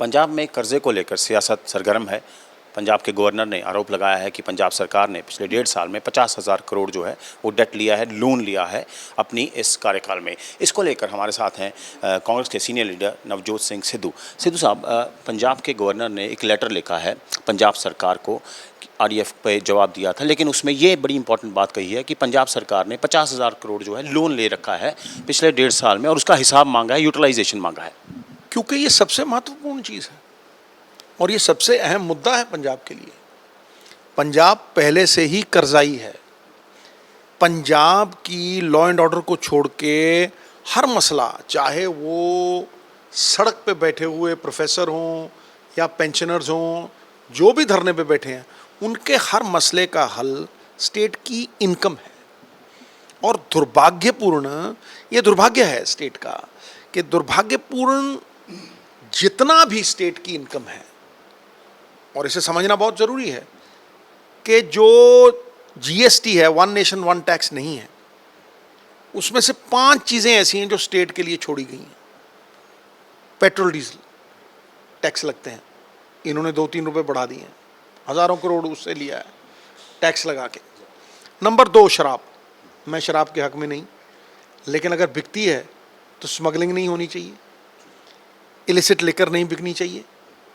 पंजाब में कर्जे को लेकर सियासत सरगर्म है। पंजाब के गवर्नर ने आरोप लगाया है कि पंजाब सरकार ने पिछले 1.5 साल में 50,000 करोड़ जो है वो डेट लिया है, लोन लिया है अपनी इस कार्यकाल में। इसको लेकर हमारे साथ हैं कांग्रेस के सीनियर लीडर नवजोत सिंह सिद्धू। सिद्धू साहब, पंजाब के गवर्नर ने एक लेटर लिखा है पंजाब सरकार को, आरडीएफ पे जवाब दिया था, लेकिन उसमें ये बड़ी इंपॉर्टेंट बात कही है कि पंजाब सरकार ने 50,000 करोड़ जो है लोन ले रखा है पिछले 1.5 साल में और उसका हिसाब मांगा है, यूटिलाइजेशन मांगा है। क्योंकि ये सबसे महत्वपूर्ण चीज़ है और ये सबसे अहम मुद्दा है पंजाब के लिए। पंजाब पहले से ही कर्जाई है। पंजाब की लॉ एंड ऑर्डर को छोड़ के हर मसला, चाहे वो सड़क पे बैठे हुए प्रोफेसर हों या पेंशनर्स हों, जो भी धरने पे बैठे हैं, उनके हर मसले का हल स्टेट की इनकम है। और दुर्भाग्यपूर्ण, ये दुर्भाग्य है स्टेट का कि दुर्भाग्यपूर्ण जितना भी स्टेट की इनकम है, और इसे समझना बहुत ज़रूरी है कि जो जीएसटी है, वन नेशन वन टैक्स नहीं है, उसमें से 5 चीज़ें ऐसी हैं जो स्टेट के लिए छोड़ी गई हैं। पेट्रोल डीजल टैक्स लगते हैं, इन्होंने 2-3 रुपए बढ़ा दिए हैं, हज़ारों करोड़ उससे लिया है टैक्स लगा के। नंबर 2, शराब। मैं शराब के हक में नहीं, लेकिन अगर बिकती है तो स्मगलिंग नहीं होनी चाहिए, इलिसिट लिकर नहीं बिकनी चाहिए,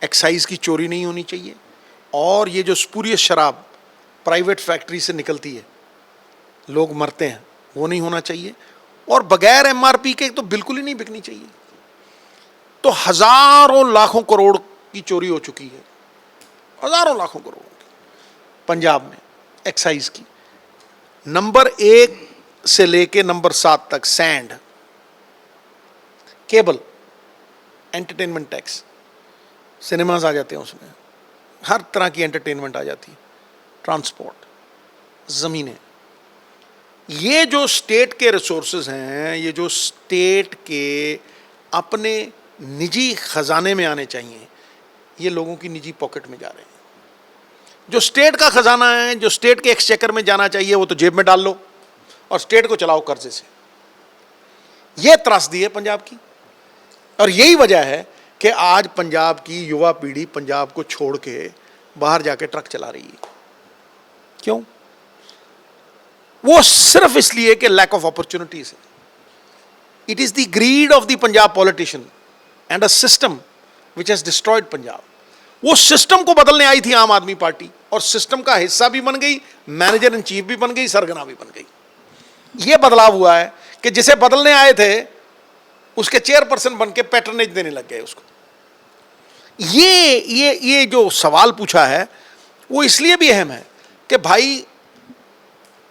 एक्साइज की चोरी नहीं होनी चाहिए, और ये जो स्पूरियस शराब प्राइवेट फैक्ट्री से निकलती है, लोग मरते हैं, वो नहीं होना चाहिए, और बगैर एमआरपी के तो बिल्कुल ही नहीं बिकनी चाहिए। तो हज़ारों लाखों करोड़ की चोरी हो चुकी है, हज़ारों लाखों करोड़ पंजाब में एक्साइज की। नंबर 1 से लेके नंबर 7 तक sand, cable, entertainment tax, cinemas आ जाते हैं उसमें, हर तरह की एंटरटेनमेंट आ जाती है, ट्रांसपोर्ट, ज़मीनें। ये जो स्टेट के रिसोर्सेज हैं, ये जो स्टेट के अपने निजी खजाने में आने चाहिए, ये लोगों की निजी पॉकेट में जा रहे हैं। जो स्टेट का खजाना है, जो स्टेट के एक्सचेकर में जाना चाहिए, वो तो जेब में डाल लो और स्टेट को चलाओ कर्जे से। ये त्रासदी है पंजाब की, और यही वजह है कि आज पंजाब की युवा पीढ़ी पंजाब को छोड़ के बाहर जाके ट्रक चला रही है। क्यों? वो सिर्फ इसलिए कि लैक ऑफ अपॉर्चुनिटीज है। It is the greed of the Punjab politician and a system which has destroyed Punjab. वो सिस्टम को बदलने आई थी आम आदमी पार्टी, और सिस्टम का हिस्सा भी बन गई, मैनेजर इन चीफ भी बन गई, सरगना भी बन गई। ये बदलाव हुआ है कि जिसे बदलने आए थे उसके चेयरपर्सन बन के पैटर्नेज देने लग गए उसको। ये जो सवाल पूछा है वो इसलिए भी अहम है कि भाई,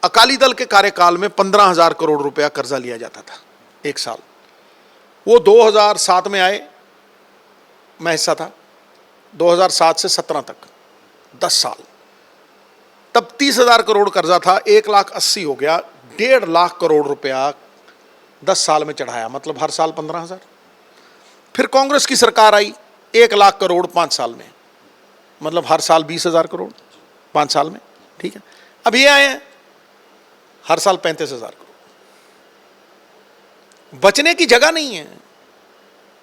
अकाली दल के कार्यकाल में 15,000 करोड़ रुपया कर्जा लिया जाता था एक साल। वो 2007 में आए, मैं हिस्सा था, 2007 से 17 तक 10 साल, तब 30,000 करोड़ कर्जा था, 1,80,000 हो गया, 1.5 लाख करोड़ रुपया 10 साल में चढ़ाया, मतलब हर साल 15,000। फिर कांग्रेस की सरकार आई, 1 लाख करोड़ 5 साल में, मतलब हर साल 20,000 करोड़ 5 साल में। ठीक है, अब ये आए हैं हर साल 35,000 करोड़। बचने की जगह नहीं है,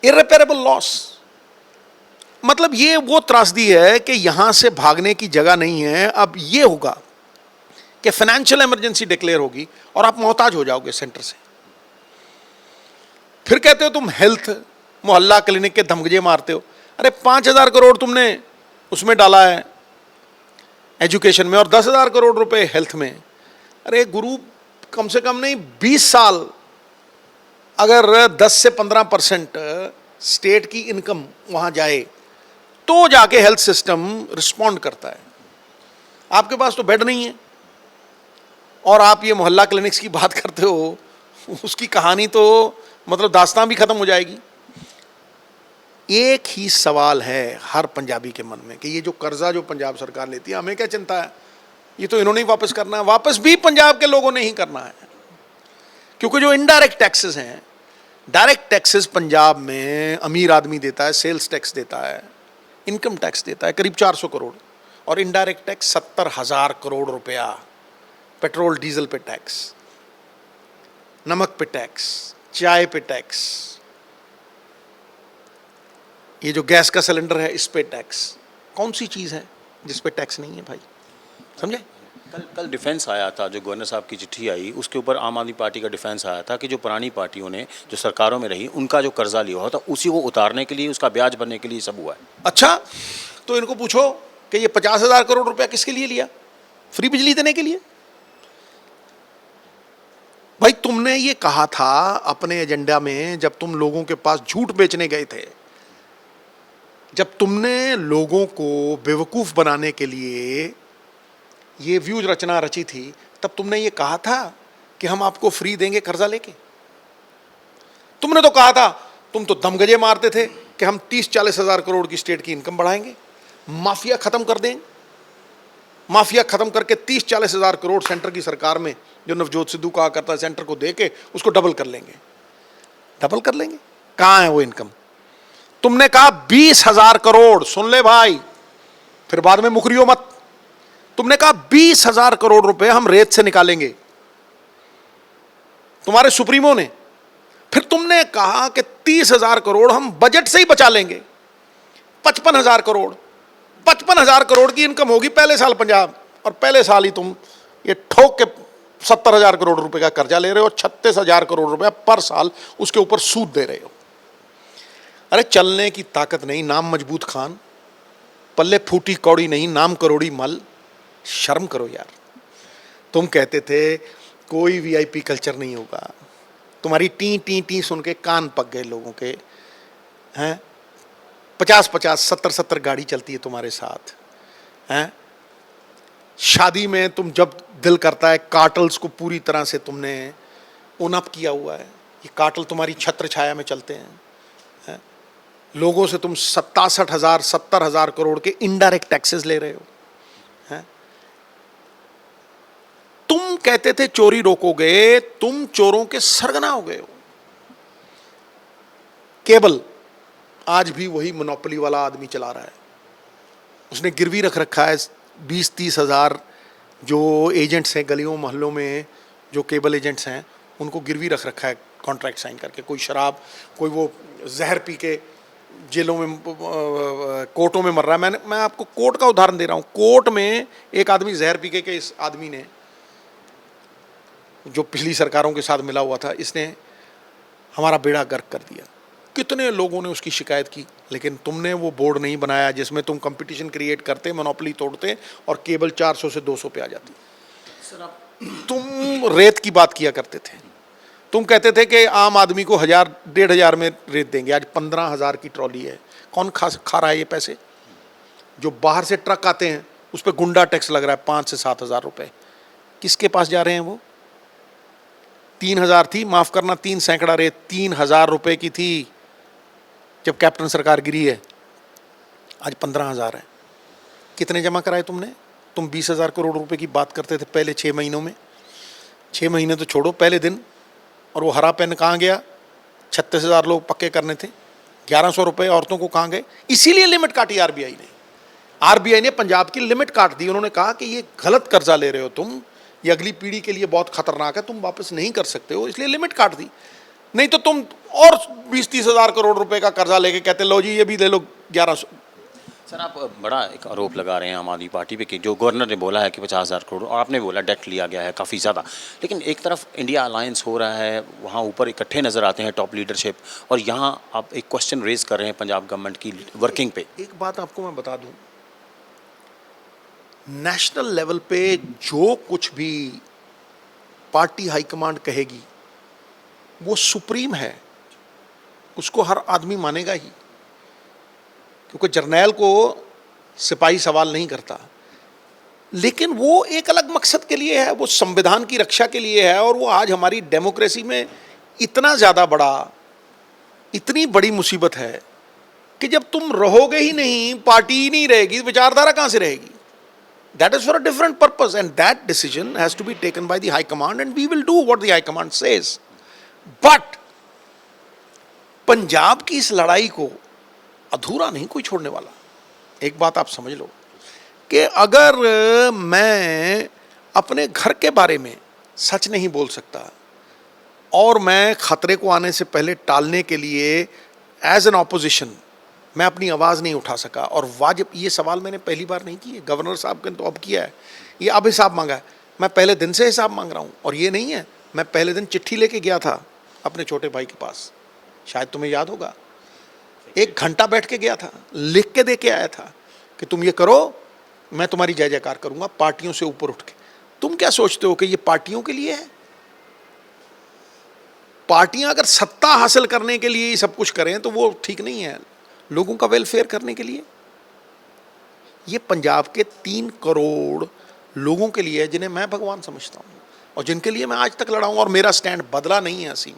इर्रेपेरेबल लॉस। मतलब ये वो त्रासदी है कि यहां से भागने की जगह नहीं है। अब ये होगा कि फाइनेंशियल इमरजेंसी डिक्लेयर होगी और आप मोहताज हो जाओगे सेंटर से। फिर कहते हो तुम हेल्थ, मोहल्ला क्लिनिक के धमगजे मारते हो। अरे 5,000 करोड़ तुमने उसमें डाला है एजुकेशन में और 10,000 करोड़ रुपए हेल्थ में। अरे गुरु, कम से कम नहीं 20 साल अगर 10 से 15% स्टेट की इनकम वहां जाए तो जाके हेल्थ सिस्टम रिस्पॉन्ड करता है। आपके पास तो बेड नहीं है और आप ये मोहल्ला क्लिनिक्स की बात करते हो, उसकी कहानी तो मतलब दास्तान भी खत्म हो जाएगी। एक ही सवाल है हर पंजाबी के मन में कि ये जो कर्जा जो पंजाब सरकार लेती है, हमें क्या चिंता है, ये तो इन्होंने ही वापस करना है। वापस भी पंजाब के लोगों ने ही करना है, क्योंकि जो इनडायरेक्ट टैक्सेस हैं, डायरेक्ट टैक्सेस पंजाब में अमीर आदमी देता है, सेल्स टैक्स देता है, इनकम टैक्स देता है करीब 400 करोड़, और इनडायरेक्ट टैक्स 70,000 करोड़ रुपया, पेट्रोल डीजल पे टैक्स, नमक पे टैक्स, चाय पे टैक्स, ये जो गैस का सिलेंडर है इस पे टैक्स, कौन सी चीज़ है जिस पे टैक्स नहीं है भाई? समझे? कल डिफेंस आया था, जो गवर्नर साहब की चिट्ठी आई उसके ऊपर आम आदमी पार्टी का डिफेंस आया था कि जो पुरानी पार्टियों ने जो सरकारों में रही उनका जो कर्जा लिया हुआ था उसी को उतारने के लिए, उसका ब्याज भरने के लिए सब हुआ है। अच्छा, तो इनको पूछो कि ये 50,000 करोड़ रुपया किसके लिए लिया? फ्री बिजली देने के लिए? भाई तुमने ये कहा था अपने एजेंडा में जब तुम लोगों के पास झूठ बेचने गए थे, जब तुमने लोगों को बेवकूफ बनाने के लिए ये व्यूज रचना रची थी, तब तुमने ये कहा था कि हम आपको फ्री देंगे कर्जा लेके। तुमने तो कहा था, तुम तो दमगजे मारते थे कि हम 30-40 हजार करोड़ की स्टेट की इनकम बढ़ाएंगे, माफिया खत्म कर देंगे, माफिया खत्म करके 30-40 हजार करोड़ सेंटर की सरकार में, जो नवजोत सिद्धू कहा करता है, सेंटर को दे के उसको डबल कर लेंगे। डबल कर लेंगे? कहां है वो इनकम? तुमने कहा 20,000 करोड़, सुन ले भाई, फिर बाद में मुकरियो मत। तुमने कहा 20,000 करोड़ रुपए हम रेत से निकालेंगे, तुम्हारे सुप्रीमो ने। फिर तुमने कहा कि 30,000 करोड़ हम बजट से ही बचा लेंगे, 55,000 करोड़। 55,000 करोड़ की इनकम होगी पहले साल पंजाब, और पहले साल ही तुम ये ठोक के 70,000 करोड़ रुपए का कर्जा ले रहे हो, 36,000 करोड़ रुपया पर साल उसके ऊपर सूद दे रहे हो। अरे चलने की ताकत नहीं, नाम मजबूत खान, पल्ले फूटी कौड़ी नहीं, नाम करोड़ी मल। शर्म करो यार। तुम कहते थे कोई वीआईपी कल्चर नहीं होगा, तुम्हारी टी टी टी सुन के कान पक गए लोगों के। हैं 50-50, 70-70 गाड़ी चलती है तुम्हारे साथ। हैं शादी में तुम जब दिल करता है, कार्टल्स को पूरी तरह से तुमने ओनअप किया हुआ है। ये कार्टल तुम्हारी छत्र छाया में चलते हैं। लोगों से तुम 67,000 70,000 करोड़ के इनडायरेक्ट टैक्सेस ले रहे हो। हैं तुम कहते थे चोरी रोकोगे, तुम चोरों के सरगना हो गए हो। केबल आज भी वही मोनोपोली वाला आदमी चला रहा है, उसने गिरवी रख रखा है 20-30 हजार जो एजेंट्स हैं गलियों मोहल्लों में, जो केबल एजेंट्स हैं, उनको गिरवी रख रखा है कॉन्ट्रैक्ट साइन करके। कोई शराब, कोई वो जहर पी के जेलों में कोर्टों में मर रहा है। मैं आपको कोर्ट का उदाहरण दे रहा हूँ। कोर्ट में एक आदमी जहर पी के इस आदमी ने, जो पिछली सरकारों के साथ मिला हुआ था, इसने हमारा बेड़ा गर्क कर दिया। कितने लोगों ने उसकी शिकायत की, लेकिन तुमने वो बोर्ड नहीं बनाया जिसमें तुम कंपटीशन क्रिएट करते, मोनोपोली तोड़ते और केबल 400 से 200 पे आ जाती। तुम रेत की बात किया करते थे, तुम कहते थे कि आम आदमी को 1,000-1,500 में रेत देंगे। आज 15,000 की ट्रॉली है। कौन खा रहा है ये पैसे? जो बाहर से ट्रक आते हैं उस पर गुंडा टैक्स लग रहा है 5 से 7,000 रुपए। किसके पास जा रहे हैं वो? 3,000 थी, माफ करना, 3 सैकड़ा रेत 3,000 रुपए की थी जब कैप्टन सरकार गिरी है। आज 15,000 है। कितने जमा कराए तुमने? तुम 20,000 करोड़ रुपए की बात करते थे पहले 6 महीनों में। 6 महीने तो छोड़ो, पहले दिन। और वो हरा पेन कहाँ गया? 36,000 लोग पक्के करने थे, 1,100 रुपए औरतों को कहाँ गए? इसीलिए लिमिट काटी आरबीआई ने। आरबीआई ने पंजाब की लिमिट काट दी। उन्होंने कहा कि ये गलत कर्जा ले रहे हो तुम, ये अगली पीढ़ी के लिए बहुत खतरनाक है, तुम वापस नहीं कर सकते हो, इसलिए लिमिट काट दी। नहीं तो तुम और 20-30 हजार करोड़ रुपए का कर्जा लेके कहते लो जी ये भी ले लो 1,100। सर आप बड़ा एक आरोप लगा रहे हैं आम आदमी पार्टी पे कि जो गवर्नर ने बोला है कि 50,000 करोड़, और आपने बोला डेट लिया गया है काफ़ी ज़्यादा, लेकिन एक तरफ इंडिया अलायंस हो रहा है, वहाँ ऊपर इकट्ठे नज़र आते हैं टॉप लीडरशिप, और यहाँ आप एक क्वेश्चन रेज कर रहे हैं पंजाब गवर्नमेंट की वर्किंग पे। एक बात आपको मैं बता दूं, नेशनल लेवल पे जो कुछ भी पार्टी हाईकमांड कहेगी वो सुप्रीम है, उसको हर आदमी मानेगा ही, क्योंकि जर्नैल को सिपाही सवाल नहीं करता। लेकिन वो एक अलग मकसद के लिए है, वो संविधान की रक्षा के लिए है। और वो आज हमारी डेमोक्रेसी में इतना ज़्यादा बड़ा, इतनी बड़ी मुसीबत है कि जब तुम रहोगे ही नहीं, पार्टी ही नहीं रहेगी, विचारधारा कहाँ से रहेगी? That is for a different purpose, and that decision has to be taken by the High Command, and we will do what the High Command says. But Punjab की इस लड़ाई को अधूरा नहीं कोई छोड़ने वाला। एक बात आप समझ लो कि अगर मैं अपने घर के बारे में सच नहीं बोल सकता और मैं खतरे को आने से पहले टालने के लिए एज एन ऑपोजिशन मैं अपनी आवाज़ नहीं उठा सका। और वाजिब, ये सवाल मैंने पहली बार नहीं किए, गवर्नर साहब ने तो अब किया है, ये अब हिसाब मांगा है। मैं पहले दिन से हिसाब मांग रहा हूँ, और ये नहीं है, मैं पहले दिन चिट्ठी लेके गया था अपने छोटे भाई के पास, शायद तुम्हें याद होगा, 1 घंटा बैठ के गया था, लिख के दे के आया था कि तुम ये करो, मैं तुम्हारी जय जयकार करूंगा पार्टियों से ऊपर उठ के। तुम क्या सोचते हो कि ये पार्टियों के लिए है? पार्टियां अगर सत्ता हासिल करने के लिए ही सब कुछ करें तो वो ठीक नहीं है, लोगों का वेलफेयर करने के लिए। ये पंजाब के 3 करोड़ लोगों के लिए है, जिन्हें मैं भगवान समझता हूं और जिनके लिए मैं आज तक लड़ा हूं, और मेरा स्टैंड बदला नहीं है असीम।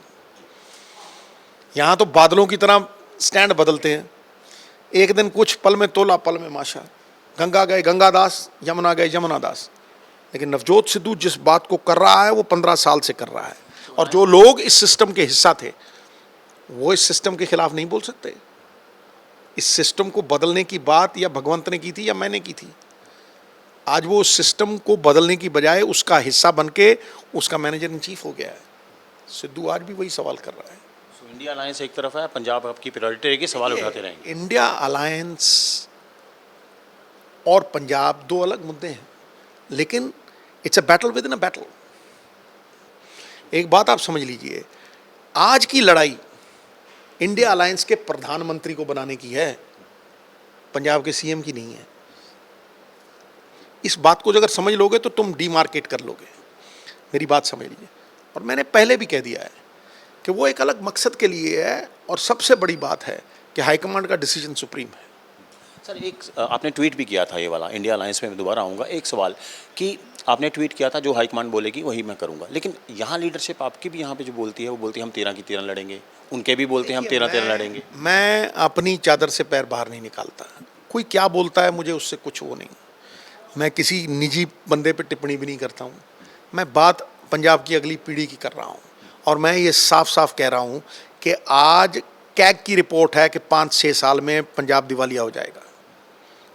यहां तो बादलों की तरह स्टैंड बदलते हैं, एक दिन कुछ, पल में तोला पल में माशा। गंगा गए गंगादास, यमुना गए यमुनादास। लेकिन नवजोत सिद्धू जिस बात को कर रहा है वो 15 साल से कर रहा है, और जो लोग इस सिस्टम के हिस्सा थे वो इस सिस्टम के खिलाफ नहीं बोल सकते। इस सिस्टम को बदलने की बात या भगवंत ने की थी या मैंने की थी। आज वो उस सिस्टम को बदलने की बजाय उसका हिस्सा बन के उसका मैनेजर इन चीफ हो गया है। सिद्धू आज भी वही सवाल कर रहा है। इंडिया अलायंस एक तरफ है, पंजाब आपकी प्रायोरिटी रहेगी, सवाल उठाते रहेंगे। इंडिया अलायंस और पंजाब 2 अलग मुद्दे हैं, लेकिन it's a battle with in a battle. एक बात आप समझ लीजिए, आज की लड़ाई इंडिया अलायंस के प्रधानमंत्री को बनाने की है, पंजाब के सीएम की नहीं है। इस बात को अगर समझ लोगे तो तुम डीमार्केट कर लोगे। मेरी बात समझ लीजिए, और मैंने पहले भी कह दिया है कि वो एक अलग मकसद के लिए है, और सबसे बड़ी बात है कि हाईकमांड का डिसीजन सुप्रीम है। सर, एक आपने ट्वीट भी किया था ये वाला, इंडिया अलायंस में मैं दोबारा आऊँगा। एक सवाल कि आपने ट्वीट किया था जो हाईकमांड बोलेगी वही मैं करूँगा, लेकिन यहाँ लीडरशिप आपकी भी यहाँ पे जो बोलती है वो बोलती है हम 13 की 13 लड़ेंगे, उनके भी बोलते हैं हम 13-13 लड़ेंगे। मैं अपनी चादर से पैर बाहर नहीं निकालता, कोई क्या बोलता है मुझे उससे कुछ वो नहीं। मैं किसी निजी बंदे पे टिप्पणी भी नहीं करता हूँ। मैं बात पंजाब की अगली पीढ़ी की कर रहा हूँ, और मैं ये साफ साफ कह रहा हूँ कि आज कैग की रिपोर्ट है कि 5-6 साल में पंजाब दिवालिया हो जाएगा।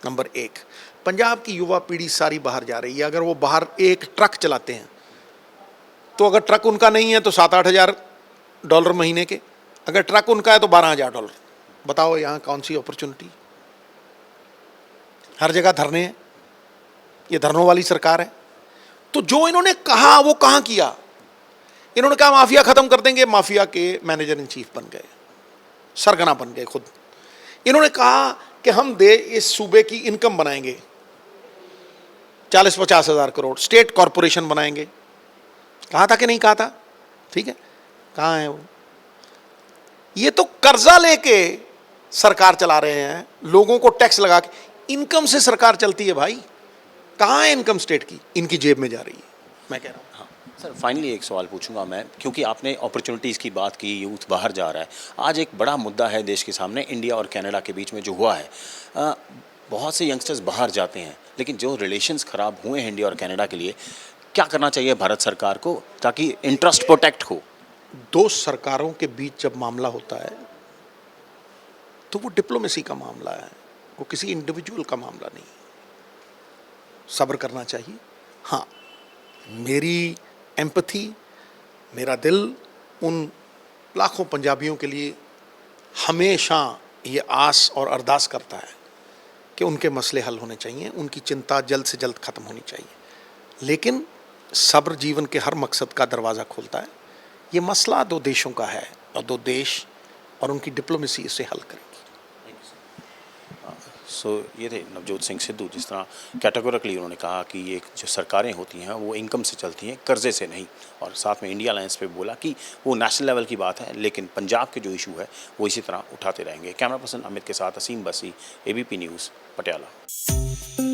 नंबर 1, पंजाब की युवा पीढ़ी सारी बाहर जा रही है। अगर वो बाहर एक ट्रक चलाते हैं तो अगर ट्रक उनका नहीं है तो $7-8 हज़ार महीने के, अगर ट्रक उनका है तो $12,000। बताओ यहाँ कौन सी अपॉर्चुनिटी? हर जगह धरने हैं, ये धरनों वाली सरकार है। तो जो इन्होंने कहा वो कहाँ किया? इन्होंने कहा माफिया खत्म कर देंगे, माफिया के मैनेजर इन चीफ बन गए, सरगना बन गए खुद। इन्होंने कहा कि हम इस सूबे की इनकम बनाएंगे 40-50 हज़ार करोड़, स्टेट कॉरपोरेशन बनाएंगे। कहा था कि नहीं कहा था? ठीक है, कहाँ है वो? ये तो कर्जा लेके सरकार चला रहे हैं, लोगों को टैक्स लगा के। इनकम से सरकार चलती है भाई, कहाँ है इनकम स्टेट की? इनकी जेब में जा रही है, मैं कह रहा हूँ। हाँ सर, फाइनली एक सवाल पूछूंगा मैं, क्योंकि आपने अपॉर्चुनिटीज़ की बात की, यूथ बाहर जा रहा है। आज एक बड़ा मुद्दा है देश के सामने, इंडिया और कनाडा के बीच में जो हुआ है। बहुत से यंगस्टर्स बाहर जाते हैं, लेकिन जो रिलेशंस ख़राब हुए हैं इंडिया और कनाडा के लिए, क्या करना चाहिए भारत सरकार को ताकि इंटरेस्ट प्रोटेक्ट हो? 2 सरकारों के बीच जब मामला होता है तो वो डिप्लोमेसी का मामला है, वो किसी इंडिविजुअल का मामला नहीं। सब्र करना चाहिए। हाँ, मेरी एम्पैथी, मेरा दिल उन लाखों पंजाबियों के लिए हमेशा ये आस और अरदास करता है कि उनके मसले हल होने चाहिए, उनकी चिंता जल्द से जल्द ख़त्म होनी चाहिए। लेकिन सब्र जीवन के हर मकसद का दरवाज़ा खोलता है। ये मसला 2 देशों का है, और 2 देश और उनकी डिप्लोमेसी इसे हल करेगी। सो ये थे नवजोत सिंह सिद्धू, जिस तरह कैटेगोरिकली उन्होंने कहा कि ये जो सरकारें होती हैं वो इनकम से चलती हैं, कर्जे से नहीं। और साथ में इंडिया अलायंस पे बोला कि वो नेशनल लेवल की बात है, लेकिन पंजाब के जो इशू है वो इसी तरह उठाते रहेंगे। कैमरा पर्सन अमित के साथ असीम बसी, ABP न्यूज़, पटियाला।